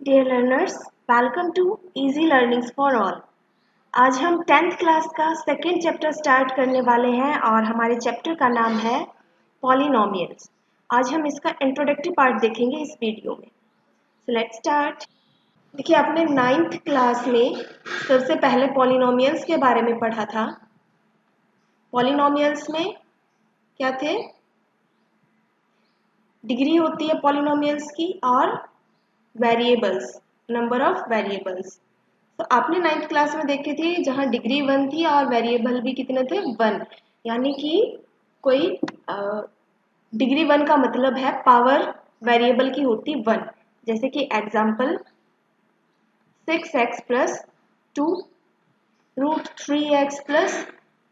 Dear learners, welcome to Easy Learnings for All। आज हम 10th class का second chapter start करने वाले हैं और हमारे चैप्टर का नाम है पॉलिनोमियल्स। आज हम इसका इंट्रोडक्टरी पार्ट देखेंगे इस वीडियो में। So let's start. देखिए, आपने 9th क्लास में सबसे पहले पॉलिनोमियल्स के बारे में पढ़ा था। पॉलिनोमियल्स में क्या थे? डिग्री होती है पॉलिनोमियल्स की और वेरिएबल्स, नंबर ऑफ वेरिएबल्स। तो आपने 9th क्लास में देखे थे जहां डिग्री 1 थी और वेरिएबल भी कितने थे? 1। यानी कि कोई डिग्री 1 का मतलब है पावर वेरिएबल की होती 1। जैसे कि example 6x plus 2 √3x plus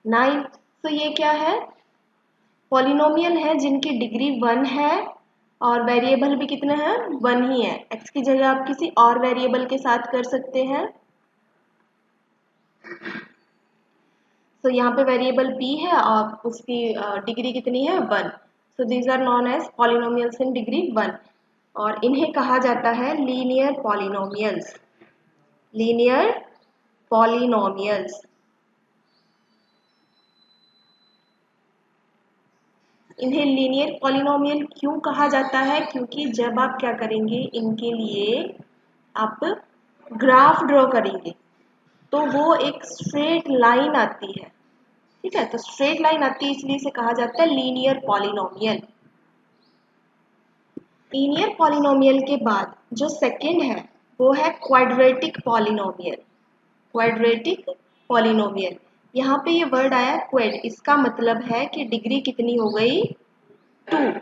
9। तो ये क्या है? पॉलिनोमियल है जिनकी डिग्री 1 है और वेरिएबल भी कितने हैं? 1 ही है। x की जगह आप किसी और वेरिएबल के साथ कर सकते हैं। तो यहाँ पे वेरिएबल p है और उसकी डिग्री कितनी है? 1। So these are known as polynomials in degree 1 और इन्हें कहा जाता है लीनियर पॉलिनोमियल्स। Linear polynomials. इन्हें लीनियर पॉलिनोमियल क्यों कहा जाता है? क्योंकि जब आप क्या करेंगे, इनके लिए आप ग्राफ ड्रॉ करेंगे तो वो एक स्ट्रेट लाइन आती है। ठीक है, तो स्ट्रेट लाइन आती है इसलिए इसे कहा जाता है लीनियर पॉलिनोमियल। लीनियर पॉलिनोमियल के बाद जो सेकंड है वो है क्वाड्रेटिक पॉलिनोमियल। क्वाड्रेटिक पॉलिनोमियल, यहाँ पे ये वर्ड आया क्वेड, इसका मतलब है कि डिग्री कितनी हो गई? 2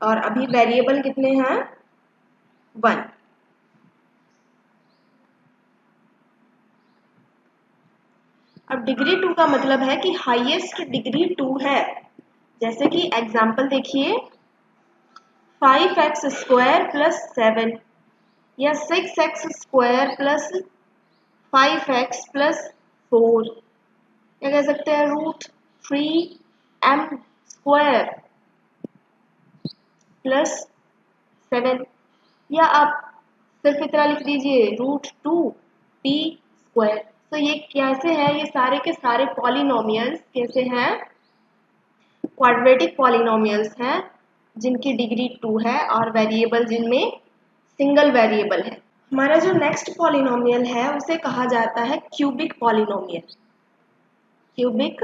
और अभी वेरिएबल कितने हैं? 1। अब डिग्री 2 का मतलब है कि हाईएस्ट डिग्री 2 है। जैसे कि एग्जाम्पल देखिए 5x स्क्वायर प्लस 7 या 6x square plus 5x plus 4, क्या कह सकते हैं? √3m स्क्वायर प्लस 7, या आप सिर्फ इतना लिख दीजिए √2p स्क्वायर। तो ये कैसे है? ये सारे के सारे पॉलिनोमियल्स कैसे हैं? क्वाड्रेटिक पॉलिनोमियल्स हैं जिनकी डिग्री 2 है और वेरिएबल जिनमें सिंगल वेरिएबल है। हमारा जो नेक्स्ट पॉलिनोमियल है उसे कहा जाता है क्यूबिक पॉलिनोमियल। Cubic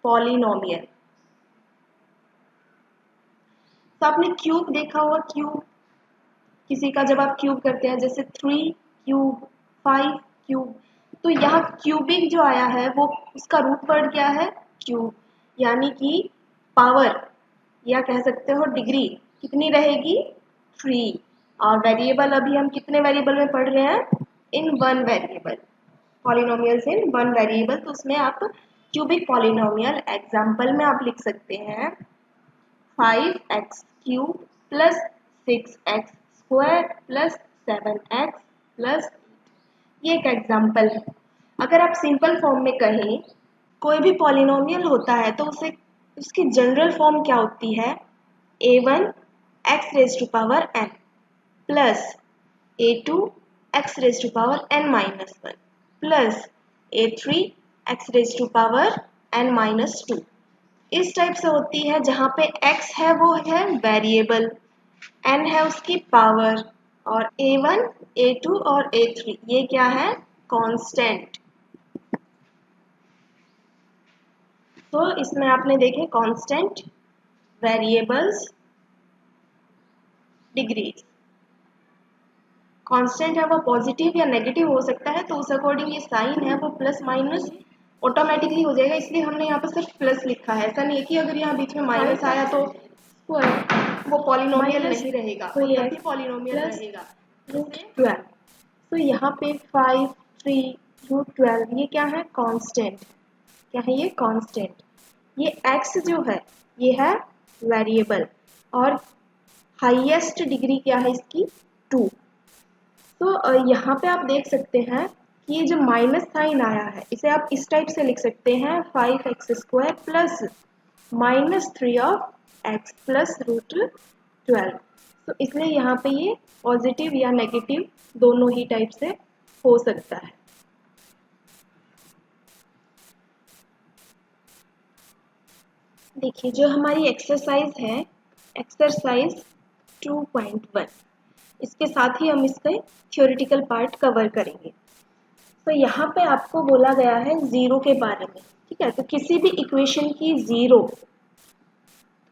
polynomial. तो आपने क्यूब देखा होगा, क्यूब किसी का जब आप क्यूब करते हैं, जैसे 3 क्यूब, 5 क्यूब, तो यहाँ क्यूबिक जो आया है वो उसका रूट वर्ड क्या है? क्यूब। यानी कि पावर या कह सकते हो डिग्री कितनी रहेगी? 3। और वेरिएबल अभी हम कितने वेरिएबल में पढ़ रहे हैं? इन 1 वेरिएबल। पॉलिनोमियल्स इन 1 वेरिएबल, तो उसमें आप क्यूबिक पॉलिनोमियल एग्जाम्पल में आप लिख सकते हैं 5x cube plus 6x square plus 7x plus 8। ये एक एग्जाम्पल है। अगर आप सिंपल फॉर्म में कहें, कोई भी पॉलिनोमियल होता है तो उसे उसकी जनरल फॉर्म क्या होती है? a1 x raise to power n plus a2 x raise to power n minus 1 plus a3 x raise to power n minus 2। इस टाइप से होती है जहां पे x है वो है वेरिएबल, n है उसकी पावर, और a1, a2 और a3 ये क्या है? कांस्टेंट। तो इसमें आपने देखे कांस्टेंट, वेरिएबल्स, डिग्रीज। कांस्टेंट है वो पॉजिटिव या नेगेटिव हो सकता है, तो उस अकॉर्डिंग ये साइन है वो प्लस माइनस ऑटोमेटिकली हो जाएगा, इसलिए हमने यहाँ पर सिर्फ प्लस लिखा है। ऐसा नहीं है कि अगर यहाँ बीच में माइनस आया तो वो पॉलिनोमियल नहीं रहेगा, वो तभी पॉलिनोमियल रहेगा। √12, तो यहाँ पे 5, 3, √12 ये क्या है? कांस्टेंट। क्या है ये? कांस्टेंट। ये x जो है ये है वेरिएबल और हाईएस्ट डिग्री क्या है इसकी? 2। तो यहाँ पे आप देख सकते हैं कि ये जो माइनस साइन आया है इसे आप इस टाइप से लिख सकते हैं 5x square plus -3 of x plus √12। तो इसलिए यहाँ पे ये पॉजिटिव या नेगेटिव दोनों ही टाइप से हो सकता है। देखिए जो हमारी एक्सरसाइज है, एक्सरसाइज 2.1, इसके साथ ही हम इसके थ्योरेटिकल पार्ट कवर करेंगे। तो यहाँ पे आपको बोला गया है जीरो के बारे में, ठीक है। तो किसी भी इक्वेशन की जीरो,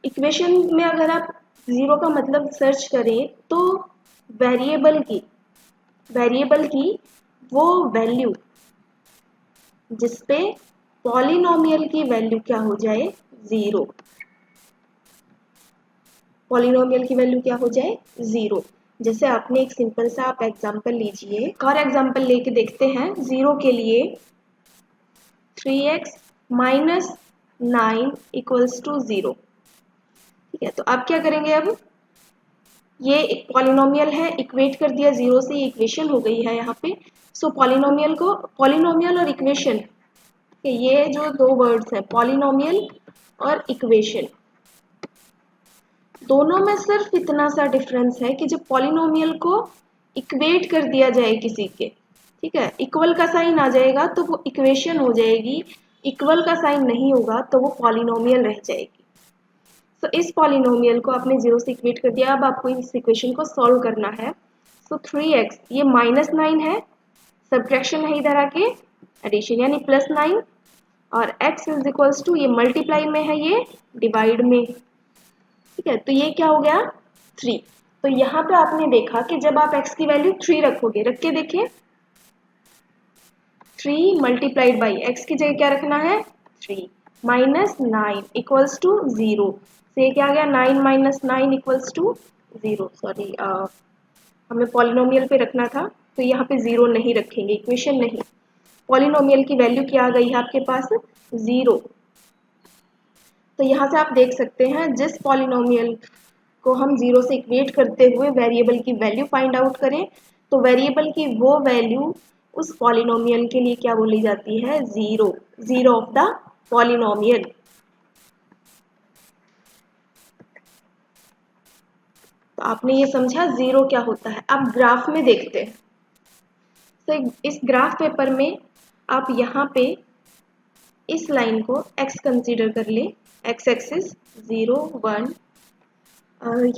इक्वेशन में अगर आप जीरो का मतलब सर्च करें तो वेरिएबल की वो वैल्यू जिसपे पॉलिनोमियल की वैल्यू क्या हो जाए, जीरो। पॉलिनोमियल की वैल्यू क्या हो जाए, जीरो। जैसे आपने एक सिंपल सा आप एग्जांपल लीजिए, एक और एग्जांपल लेके देखते हैं जीरो के लिए। 3x माइनस 9 इक्वल्स टू 0, ठीक है। तो आप क्या करेंगे, अब ये एक पॉलिनोमियल है, इक्वेट कर दिया जीरो से, ये इक्वेशन हो गई है यहाँ पे। सो पॉलिनोमियल और इक्वेशन, ये जो दो वर्ड्स हैं पॉलिनोमियल और इक्वेशन, दोनों में सिर्फ इतना सा डिफरेंस है कि जब पॉलिनोमियल को इक्वेट कर दिया जाए किसी के, ठीक है, इक्वल का साइन आ जाएगा तो वो इक्वेशन हो जाएगी, इक्वल का साइन नहीं होगा तो वो पॉलिनोमियल रह जाएगी। तो इस पॉलिनोमियल को आपने जीरो से इक्वेट कर दिया, अब आपको इस इक्वेशन को सॉल्व करना है। तो 3x, ये -9 है, सब्ट्रैक्शन है इधर आके, एडिशन यानी +9, और x इज इक्वल्स टू, ये मल्टीप्लाई में है, ये डिवाइड में, ठीक है। तो ये क्या हो गया, 3। तो यहाँ पे आपने देखा कि जब आप x की वैल्यू 3 रखोगे, रख के देखिए, 3 मल्टीप्लाइड बाई x की जगह क्या रखना है, 3 माइनस 9 इक्वल्स टू 0, से क्या आ गया, 9 माइनस 9 इक्वल्स टू 0। सॉरी, हमें पॉलिनोमियल पे रखना था, तो यहाँ पे 0 नहीं रखेंगे, इक्वेशन नहीं, पॉलिनोमियल की वैल्यू क्या आ गई है आपके पास, 0। तो यहाँ से आप देख सकते हैं, जिस पॉलिनोमियल को हम 0 से इक्वेट करते हुए वेरिएबल की वैल्यू फाइंड आउट करें, तो वेरिएबल की वो वैल्यू उस पॉलिनोमियल के लिए क्या बोली जाती है, 0, जीरो ऑफ द पॉलिनोमियल। तो आपने ये समझा जीरो क्या होता है। अब ग्राफ में देखते हैं। तो इस ग्राफ पेपर में आप यहाँ पे इस लाइन को x कंसीडर कर ले, x एक्सिस 0 1,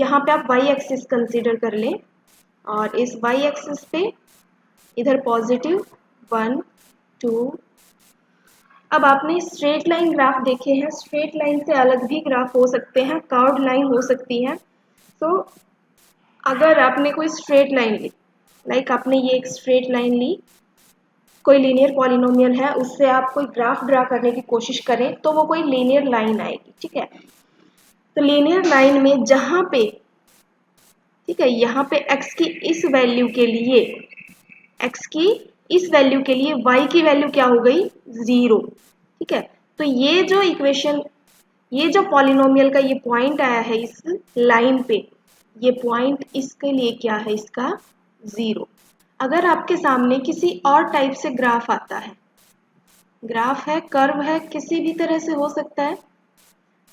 यहाँ पे आप y एक्सिस कंसीडर कर ले, और इस y एक्सिस पे इधर पॉजिटिव 1 2। अब आपने स्ट्रेट लाइन ग्राफ देखे हैं, स्ट्रेट लाइन से अलग भी ग्राफ हो सकते हैं, कर्व्ड लाइन हो सकती है। तो अगर आपने कोई स्ट्रेट लाइन ली, लाइक आपने ये एक स्ट्रेट लाइन ली, कोई लीनियर पॉलिनोमियल है, उससे आप कोई ग्राफ ड्रा करने की कोशिश करें तो वो कोई लीनियर लाइन आएगी, ठीक है। तो लीनियर लाइन में जहां पे, ठीक है, यहाँ पे x की इस वैल्यू के लिए, x की इस वैल्यू के लिए y की वैल्यू क्या हो गई, 0, ठीक है। तो ये जो इक्वेशन, ये जो पॉलिनोमियल का ये पॉइंट आया है इस लाइन पे, ये पॉइंट इसके लिए क्या है, इसका 0। अगर आपके सामने किसी और टाइप से ग्राफ आता है, ग्राफ है, कर्व है, किसी भी तरह से हो सकता है,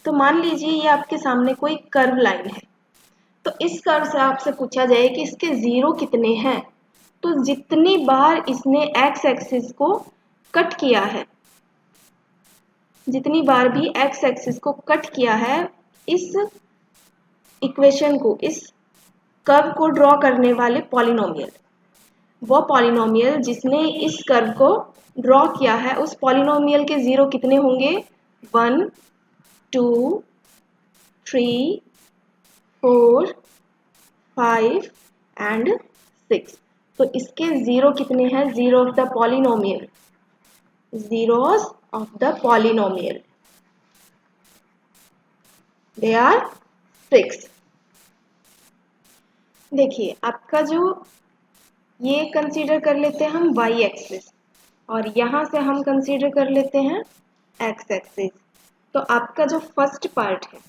तो मान लीजिए ये आपके सामने कोई कर्व लाइन है, तो इस कर्व से आपसे पूछा जाए कि इसके 0 कितने हैं, तो जितनी बार इसने x एक्सिस को कट किया है, जितनी बार भी x एक्सिस को कट किया है, इस इक्वेशन को, इस कर्व को ड्रॉ करने वाले पॉलिनोमियल, वो पॉलिनोमियल जिसने इस कर्व को ड्रॉ किया है, उस पॉलिनोमियल के 0 कितने होंगे, 1 2 3 4 5 एंड 6। तो इसके 0 कितने हैं, 0 of the polynomial, zeros of the polynomial, they are 6। देखिए आपका जो ये कंसीडर कर लेते हैं हम y एक्सिस, और यहाँ से हम कंसीडर कर लेते हैं x एक्सिस। तो आपका जो फर्स्ट पार्ट है,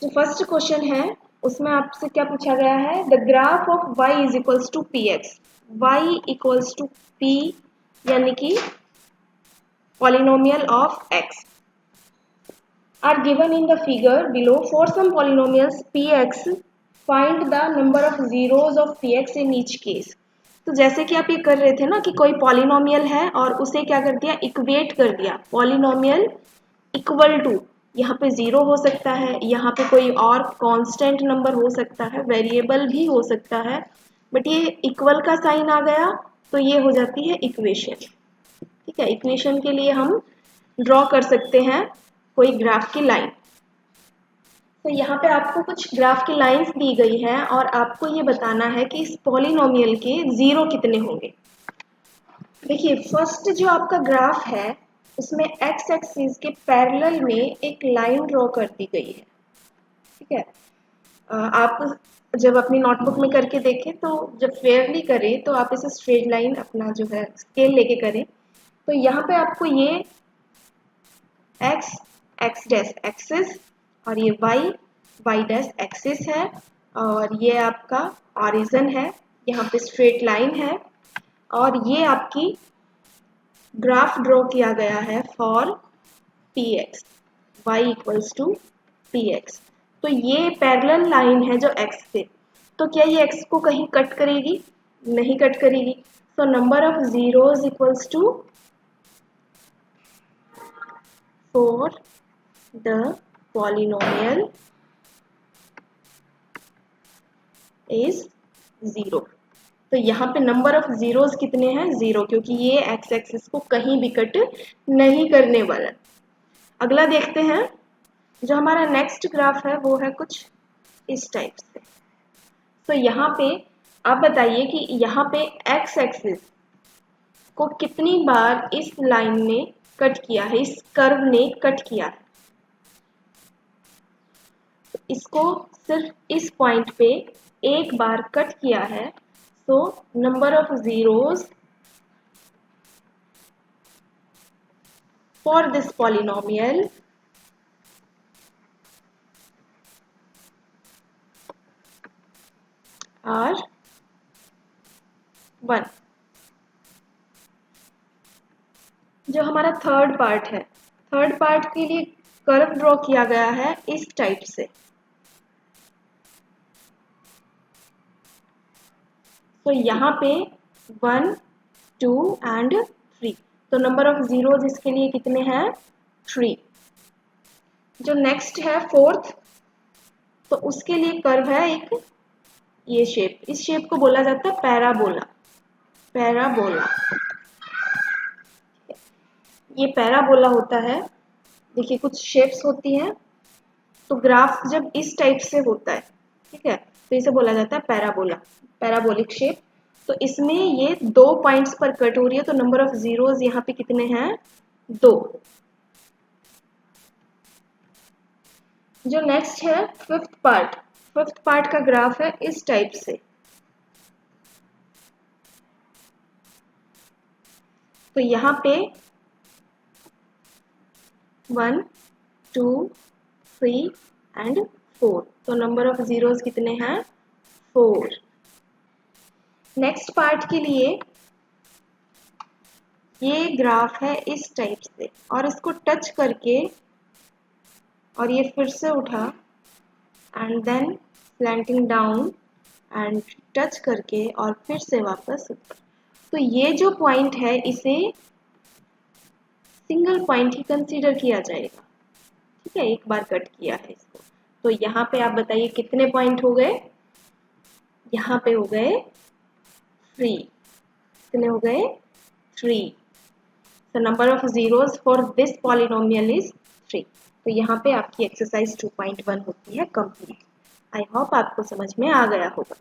जो फर्स्ट क्वेश्चन है, उसमें आपसे क्या पूछा गया है, the graph of y is equals to p x, y equals to p यानी कि polynomial of x। are given in the figure below. For some polynomials px, find the number of zeros of px in each case. तो जैसे कि आप ये कर रहे थे ना कि कोई पॉलिनोमियल है और उसे क्या कर दिया, इक्वेट कर दिया, पॉलिनोमियल इक्वल टू, यहाँ पे जीरो हो सकता है, यहाँ पे कोई और कांस्टेंट नंबर हो सकता है, वेरिएबल भी हो सकता है, बट ये इक्वल का साइन आ गया तो ये हो जाती है इक्वेशन। ठीक है, इक्वेशन के लिए हम ड्रॉ कर सकते हैं कोई ग्राफ की लाइन। तो यहाँ पे आपको कुछ ग्राफ की लाइंस दी गई है और आपको ये बताना है कि इस पॉलिनोमियल के जीरो कितने होंगे। देखिए फर्स्ट जो आपका ग्राफ है उसमें एक्स एक्सिस के पैरेलल में एक लाइन ड्रॉ कर दी गई है। ठीक है, आप जब अपनी नोटबुक में करके देखें तो जब फेयरली करें तो आप इसे स्ट्रेट लाइन अपना जो है स्केल लेके करें। तो यहाँ पे आपको ये एक्स डैश एक्सिस और ये वाई डैश एक्सिस है और ये आपका ऑरिजिन है, यहाँ पे स्ट्रेट लाइन है और ये आपकी ग्राफ ड्रॉ किया गया है for p x, y equals to p x. तो ये पैरेलल लाइन है जो एक्स से, तो क्या ये एक्स को कहीं कट करेगी? नहीं कट करेगी। So number of zeros equals to for the polynomial is zero. तो यहाँ पे नंबर ऑफ जीरोस कितने हैं? जीरो, क्योंकि ये एक्स एक्सिस को कहीं भी कट नहीं करने वाला। अगला देखते हैं, जो हमारा नेक्स्ट ग्राफ है वो है कुछ इस टाइप से। तो यहाँ पे आप बताइए कि यहाँ पे एक्स एक्सिस को कितनी बार इस लाइन ने कट किया है, इस कर्व ने कट किया है। तो इसको सिर्फ इस पॉइंट पे एक बार कट किया है। So number of zeros for this polynomial are 1। जो हमारा थर्ड पार्ट है, थर्ड पार्ट के लिए कर्व ड्रॉ किया गया है इस टाइप से। तो यहाँ पे 1 2 एंड 3, तो नंबर ऑफ जीरोज इसके लिए कितने हैं? 3। जो नेक्स्ट है फोर्थ, तो उसके लिए कर्व है एक ये शेप, इस शेप को बोला जाता है पैराबोला। पैराबोला, ये पैराबोला होता है। देखिए कुछ शेप्स होती हैं, तो ग्राफ जब इस टाइप से होता है, ठीक है, तो इसे बोला जाता है पैराबोला, पैराबोलिक शेप। तो इसमें ये 2 पॉइंट्स पर कट हो रही है, तो नंबर ऑफ जीरोस यहाँ पे कितने हैं? 2। जो नेक्स्ट है फिफ्थ पार्ट, फिफ्थ पार्ट का ग्राफ है इस टाइप से। तो यहाँ पे 1 2 3 एंड 4, तो नंबर ऑफ जीरोस कितने हैं? 4। नेक्स्ट पार्ट के लिए ये ग्राफ है इस टाइप से और इसको टच करके और ये फिर से उठा and then slanting down and touch करके और फिर से वापस ऊपर। तो ये जो पॉइंट है इसे सिंगल पॉइंट ही कंसीडर किया जाएगा। ठीक है, एक बार कट किया है इसको। तो यहाँ पे आप बताइए कितने पॉइंट हो गए? यहाँ पे हो गए 3। कितने हो गए? 3। So number of zeros for this polynomial is 3। तो यहाँ पे आपकी एक्सरसाइज 2.1 होती है कंप्लीट। आई होप आपको समझ में आ गया होगा।